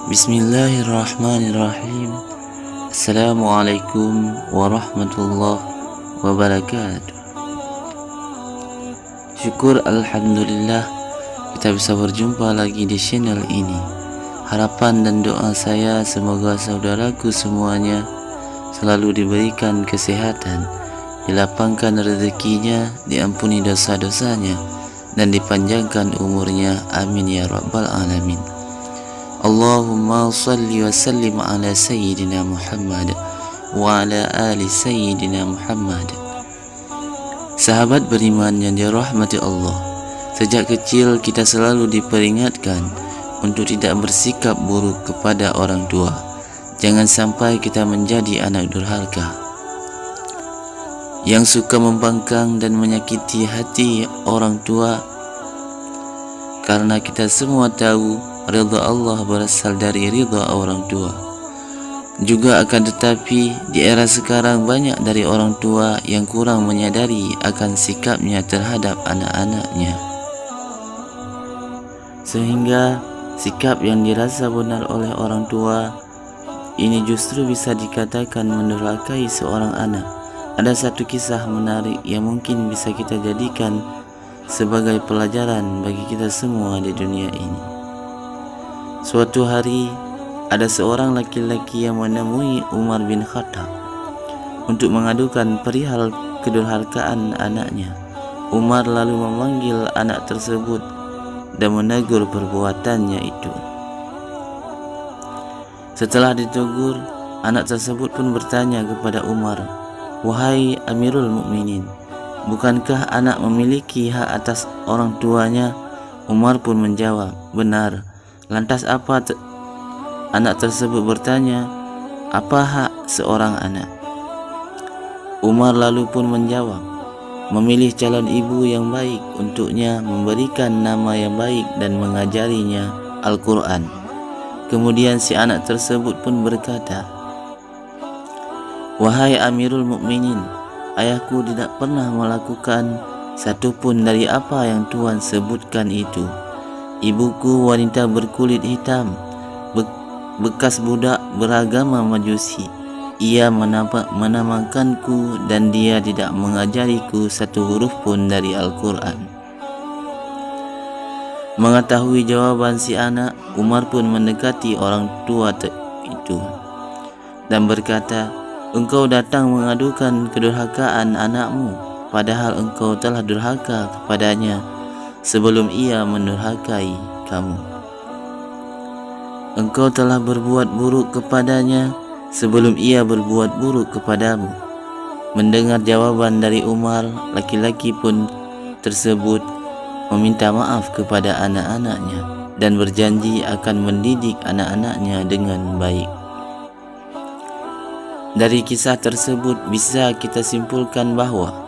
Bismillahirrahmanirrahim. Assalamualaikum warahmatullahi wabarakatuh. Syukur Alhamdulillah kita bisa berjumpa lagi di channel ini. Harapan dan doa saya semoga saudaraku semuanya selalu diberikan kesehatan, dilapangkan rezekinya, diampuni dosa-dosanya, dan dipanjangkan umurnya. Amin ya rabbal alamin. Allahumma salli wa sallim ala Sayyidina Muhammad wa ala ali Sayyidina Muhammad. Sahabat beriman yang dirahmati Allah, sejak kecil kita selalu diperingatkan untuk tidak bersikap buruk kepada orang tua. Jangan sampai kita menjadi anak durhaka yang suka membangkang dan menyakiti hati orang tua, karena kita semua tahu ridha Allah berasal dari ridha orang tua. Juga akan tetapi di era sekarang banyak dari orang tua yang kurang menyadari akan sikapnya terhadap anak-anaknya, sehingga sikap yang dirasa benar oleh orang tua ini justru bisa dikatakan mendurhakai seorang anak. Ada satu kisah menarik yang mungkin bisa kita jadikan sebagai pelajaran bagi kita semua di dunia ini. Suatu hari ada seorang laki-laki yang menemui Umar bin Khattab untuk mengadukan perihal kedurhakaan anaknya. Umar lalu memanggil anak tersebut dan menegur perbuatannya itu. Setelah ditegur, anak tersebut pun bertanya kepada Umar, "Wahai Amirul Mukminin, bukankah anak memiliki hak atas orang tuanya?" Umar pun menjawab, "Benar." Lantas anak tersebut bertanya, "Apa hak seorang anak?" Umar lalu pun menjawab, "Memilih calon ibu yang baik untuknya, memberikan nama yang baik dan mengajarinya Al-Quran." Kemudian si anak tersebut pun berkata, "Wahai Amirul Mukminin, ayahku tidak pernah melakukan satupun dari apa yang Tuan sebutkan itu. Ibuku wanita berkulit hitam, bekas budak beragama Majusi. Ia menamakanku dan dia tidak mengajariku satu huruf pun dari Al-Quran." Mengetahui jawaban si anak, Umar pun mendekati orang tua itu dan berkata, "Engkau datang mengadukan kedurhakaan anakmu, padahal engkau telah durhaka kepadanya sebelum ia mendurhakai kamu. Engkau telah berbuat buruk kepadanya sebelum ia berbuat buruk kepadamu." Mendengar jawaban dari Umar, laki-laki pun tersebut meminta maaf kepada anak-anaknya dan berjanji akan mendidik anak-anaknya dengan baik. Dari kisah tersebut bisa kita simpulkan bahwa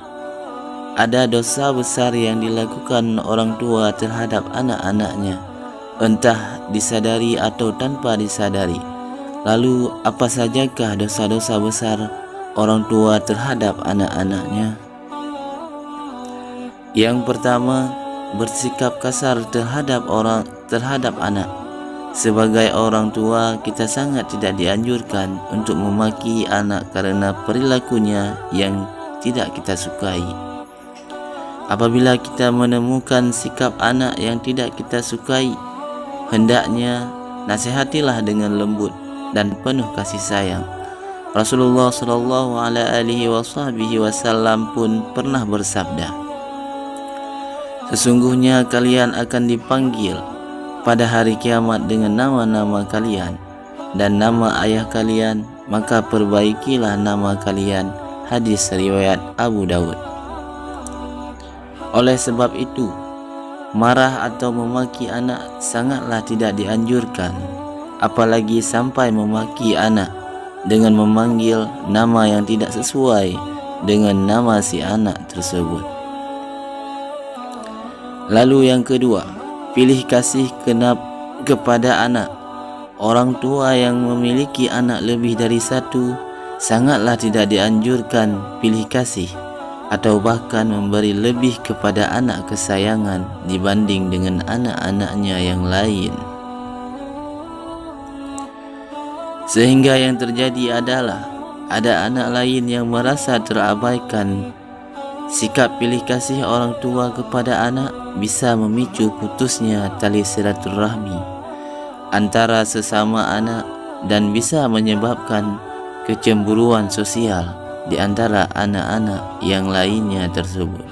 ada dosa besar yang dilakukan orang tua terhadap anak-anaknya, entah disadari atau tanpa disadari. Lalu apa sajakah dosa-dosa besar orang tua terhadap anak-anaknya? Yang pertama, bersikap kasar terhadap anak. Sebagai orang tua, kita sangat tidak dianjurkan untuk memaki anak karena perilakunya yang tidak kita sukai. Apabila kita menemukan sikap anak yang tidak kita sukai, hendaknya nasihatilah dengan lembut dan penuh kasih sayang. Rasulullah sallallahu alaihi wasallam pun pernah bersabda, "Sesungguhnya kalian akan dipanggil pada hari kiamat dengan nama-nama kalian dan nama ayah kalian, maka perbaikilah nama kalian." Hadis riwayat Abu Dawud. Oleh sebab itu, marah atau memaki anak sangatlah tidak dianjurkan, apalagi sampai memaki anak dengan memanggil nama yang tidak sesuai dengan nama si anak tersebut. Lalu yang kedua, pilih kasih kepada anak. Orang tua yang memiliki anak lebih dari satu sangatlah tidak dianjurkan pilih kasih atau bahkan memberi lebih kepada anak kesayangan dibanding dengan anak-anaknya yang lain. Sehingga yang terjadi adalah ada anak lain yang merasa terabaikan. Sikap pilih kasih orang tua kepada anak bisa memicu putusnya tali silaturahmi antara sesama anak dan bisa menyebabkan kecemburuan sosial di antara anak-anak yang lainnya tersebut.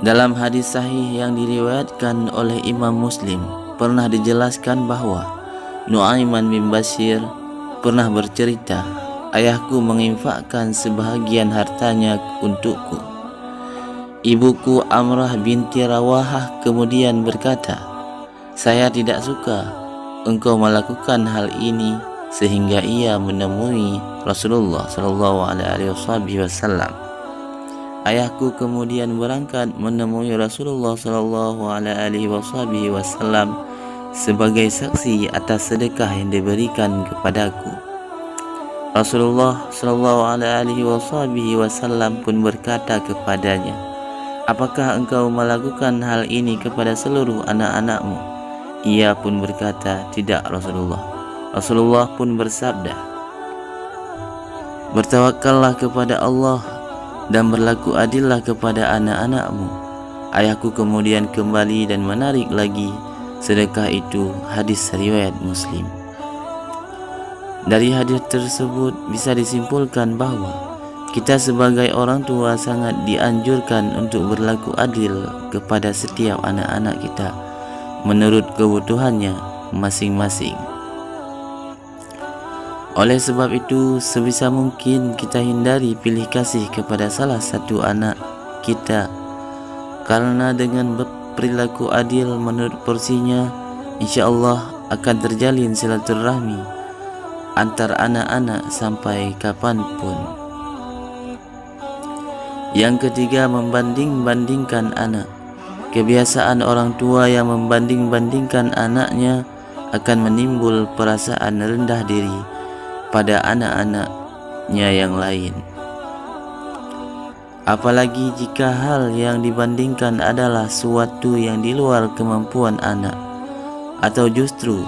Dalam hadis sahih yang diriwayatkan oleh Imam Muslim, pernah dijelaskan bahwa Nu'aiman bin Bashir pernah bercerita, ayahku menginfakkan sebahagian hartanya untukku. Ibuku Amrah binti Rawahah kemudian berkata, saya tidak suka engkau melakukan hal ini, sehingga ia menemui Rasulullah SAW. Ayahku kemudian berangkat menemui Rasulullah SAW sebagai saksi atas sedekah yang diberikan kepadaku. Rasulullah SAW pun berkata kepadanya, apakah engkau melakukan hal ini kepada seluruh anak-anakmu? Ia pun berkata, tidak Rasulullah. Rasulullah pun bersabda, bertawakkallah kepada Allah dan berlaku adillah kepada anak-anakmu. Ayahku kemudian kembali dan menarik lagi sedekah itu. Hadis riwayat Muslim. Dari hadis tersebut bisa disimpulkan bahwa kita sebagai orang tua sangat dianjurkan untuk berlaku adil kepada setiap anak-anak kita menurut kebutuhannya masing-masing. Oleh sebab itu, sebisa mungkin kita hindari pilih kasih kepada salah satu anak kita, karena dengan berperilaku adil menurut porsinya, insya Allah akan terjalin silaturahmi antar anak-anak sampai kapanpun. Yang ketiga, membanding-bandingkan anak. Kebiasaan orang tua yang membanding-bandingkan anaknya akan menimbul perasaan rendah diri pada anak-anaknya yang lain. Apalagi jika hal yang dibandingkan adalah suatu yang di luar kemampuan anak, atau justru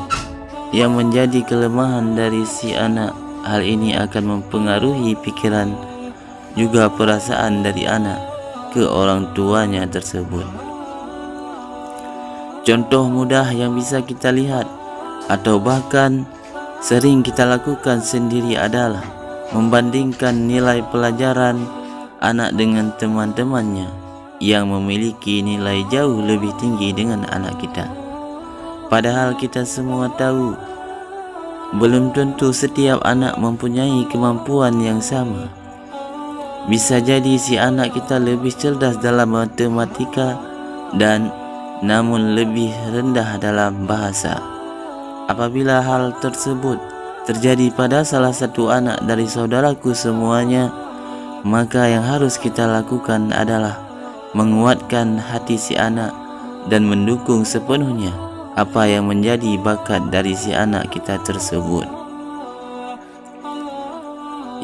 yang menjadi kelemahan dari si anak. Hal ini akan mempengaruhi pikiran juga perasaan dari anak ke orang tuanya tersebut. Contoh mudah yang bisa kita lihat atau bahkan sering kita lakukan sendiri adalah membandingkan nilai pelajaran anak dengan teman-temannya yang memiliki nilai jauh lebih tinggi dengan anak kita. Padahal kita semua tahu belum tentu setiap anak mempunyai kemampuan yang sama. Bisa jadi si anak kita lebih cerdas dalam matematika dan namun lebih rendah dalam bahasa. Apabila hal tersebut terjadi pada salah satu anak dari saudaraku semuanya, maka yang harus kita lakukan adalah menguatkan hati si anak dan mendukung sepenuhnya apa yang menjadi bakat dari si anak kita tersebut.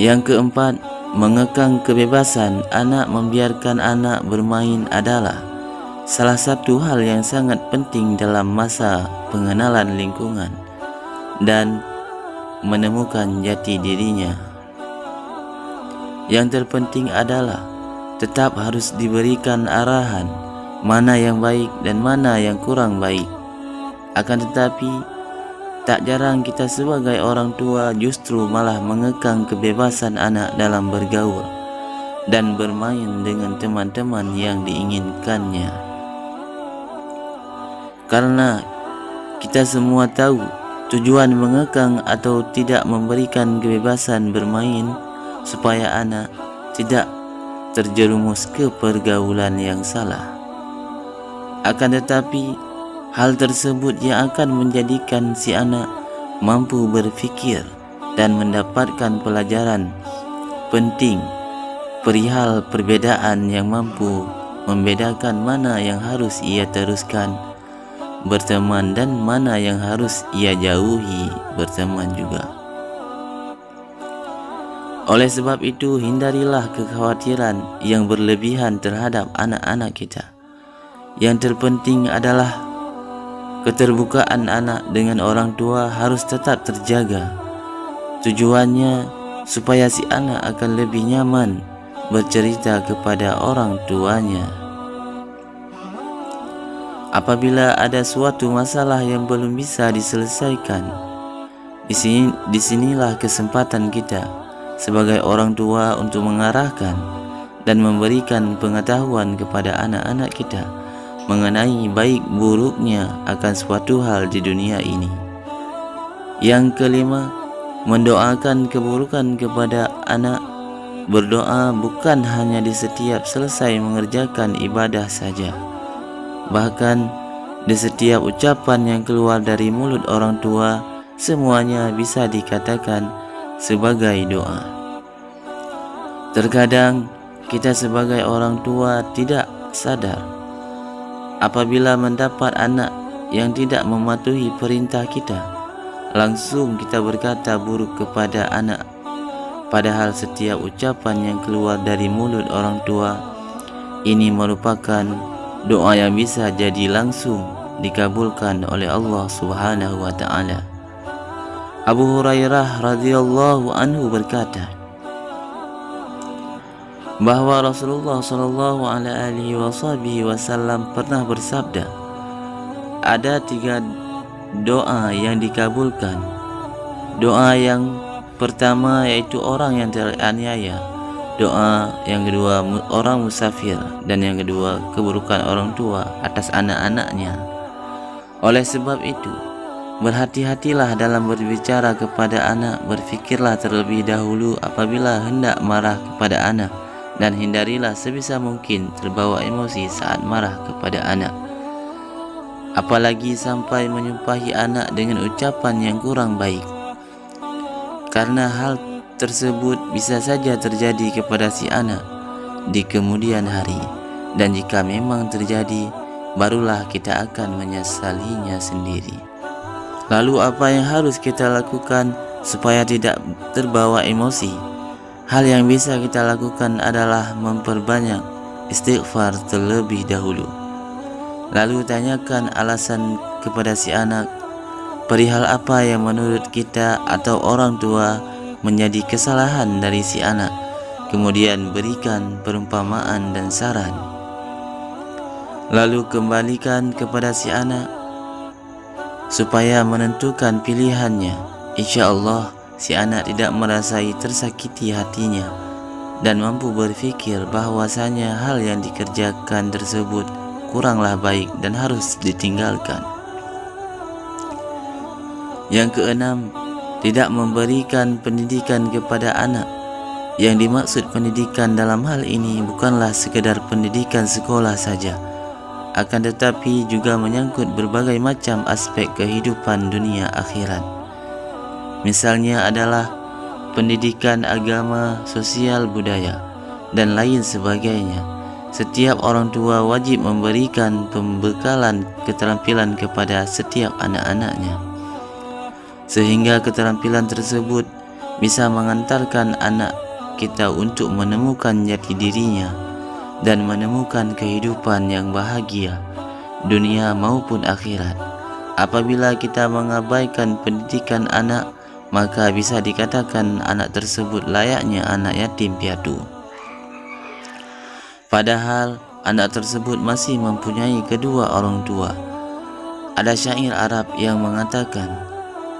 Yang keempat, mengekang kebebasan anak. Membiarkan anak bermain adalah salah satu hal yang sangat penting dalam masa pengenalan lingkungan dan menemukan jati dirinya. Yang terpenting adalah tetap harus diberikan arahan mana yang baik dan mana yang kurang baik. Akan tetapi, tak jarang kita sebagai orang tua justru malah mengekang kebebasan anak dalam bergaul dan bermain dengan teman-teman yang diinginkannya. Karena kita semua tahu tujuan mengekang atau tidak memberikan kebebasan bermain supaya anak tidak terjerumus ke pergaulan yang salah. Akan tetapi, hal tersebut yang akan menjadikan si anak mampu berfikir dan mendapatkan pelajaran penting perihal perbedaan yang mampu membedakan mana yang harus ia teruskan berteman dan mana yang harus ia jauhi berteman juga. Oleh sebab itu, hindarilah kekhawatiran yang berlebihan terhadap anak-anak kita. Yang terpenting adalah Keterbukaan anak dengan orang tua harus tetap terjaga. Tujuannya supaya si anak akan lebih nyaman bercerita kepada orang tuanya. Apabila ada suatu masalah yang belum bisa diselesaikan, disinilah kesempatan kita sebagai orang tua untuk mengarahkan dan memberikan pengetahuan kepada anak-anak kita mengenai baik buruknya akan suatu hal di dunia ini. Yang kelima, mendoakan keburukan kepada anak. Berdoa bukan hanya di setiap selesai mengerjakan ibadah saja, bahkan di setiap ucapan yang keluar dari mulut orang tua, semuanya bisa dikatakan sebagai doa. Terkadang kita sebagai orang tua tidak sadar apabila mendapat anak yang tidak mematuhi perintah kita, langsung kita berkata buruk kepada anak. Padahal setiap ucapan yang keluar dari mulut orang tua ini merupakan doa yang bisa jadi langsung dikabulkan oleh Allah Subhanahu wa taala. Abu Hurairah radhiyallahu anhu berkata bahwa Rasulullah sallallahu alaihi wasallam pernah bersabda, ada 3 doa yang dikabulkan. Doa yang pertama yaitu orang yang teraniaya, doa yang kedua orang musafir, dan yang kedua keburukan orang tua atas anak-anaknya. Oleh sebab itu, berhati-hatilah dalam berbicara kepada anak. Berfikirlah terlebih dahulu apabila hendak marah kepada anak, dan hindarilah sebisa mungkin terbawa emosi saat marah kepada anak, apalagi sampai menyumpahi anak dengan ucapan yang kurang baik, karena hal tersebut bisa saja terjadi kepada si anak di kemudian hari, dan jika memang terjadi, barulah kita akan menyesalinya sendiri. Lalu apa yang harus kita lakukan supaya tidak terbawa emosi? Hal yang bisa kita lakukan adalah memperbanyak istighfar terlebih dahulu. Lalu tanyakan alasan kepada si anak perihal apa yang menurut kita atau orang tua menjadi kesalahan dari si anak. Kemudian berikan perumpamaan dan saran. Lalu kembalikan kepada si anak supaya menentukan pilihannya. Insya Allah si anak tidak merasai tersakiti hatinya dan mampu berfikir bahwasanya hal yang dikerjakan tersebut kuranglah baik dan harus ditinggalkan. Yang keenam, tidak memberikan pendidikan kepada anak. Yang dimaksud pendidikan dalam hal ini bukanlah sekedar pendidikan sekolah saja, akan tetapi juga menyangkut berbagai macam aspek kehidupan dunia akhirat. Misalnya adalah pendidikan agama, sosial, budaya, dan lain sebagainya. Setiap orang tua wajib memberikan pembekalan keterampilan kepada setiap anak-anaknya, sehingga keterampilan tersebut bisa mengantarkan anak kita untuk menemukan jati dirinya dan menemukan kehidupan yang bahagia, dunia maupun akhirat. Apabila kita mengabaikan pendidikan anak, maka bisa dikatakan anak tersebut layaknya anak yatim piatu. Padahal anak tersebut masih mempunyai kedua orang tua. Ada syair Arab yang mengatakan,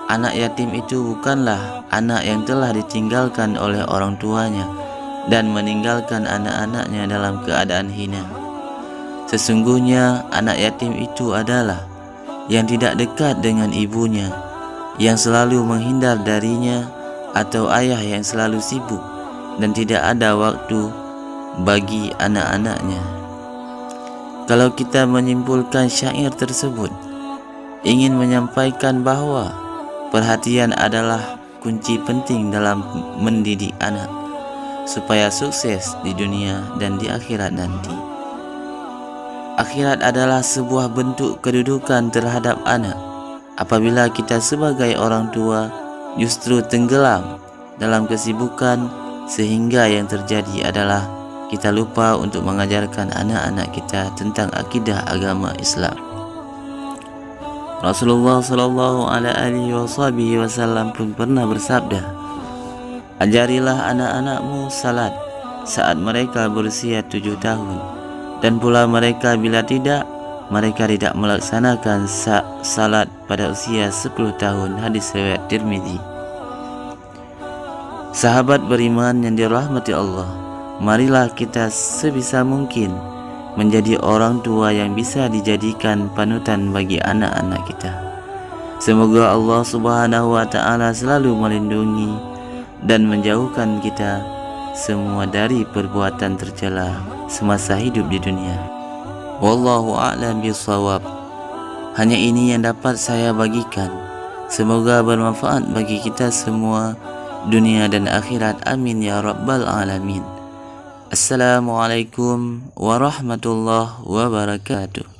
anak yatim itu bukanlah anak yang telah ditinggalkan oleh orang tuanya dan meninggalkan anak-anaknya dalam keadaan hina. Sesungguhnya anak yatim itu adalah yang tidak dekat dengan ibunya, yang selalu menghindar darinya, atau ayah yang selalu sibuk dan tidak ada waktu bagi anak-anaknya. Kalau kita menyimpulkan syair tersebut, ingin menyampaikan bahwa perhatian adalah kunci penting dalam mendidik anak supaya sukses di dunia dan di akhirat nanti. Akhirat adalah sebuah bentuk kedudukan terhadap anak. Apabila kita sebagai orang tua justru tenggelam dalam kesibukan, sehingga yang terjadi adalah kita lupa untuk mengajarkan anak-anak kita tentang akidah agama Islam. Rasulullah sallallahu alaihi wasallam pun pernah bersabda, "Ajarilah anak-anakmu salat saat mereka berusia 7 tahun, dan pula mereka bila mereka tidak melaksanakan salat pada usia 10 tahun." Hadis riwayat Tirmizi. Sahabat beriman yang dirahmati Allah, marilah kita sebisa mungkin menjadi orang tua yang bisa dijadikan panutan bagi anak-anak kita. Semoga Allah Subhanahu wa taala selalu melindungi dan menjauhkan kita semua dari perbuatan tercela semasa hidup di dunia. Wallahu a'lam bishawab. Hanya ini yang dapat saya bagikan. Semoga bermanfaat bagi kita semua, dunia dan akhirat. Amin ya rabbal alamin. Assalamualaikum warahmatullahi wabarakatuh.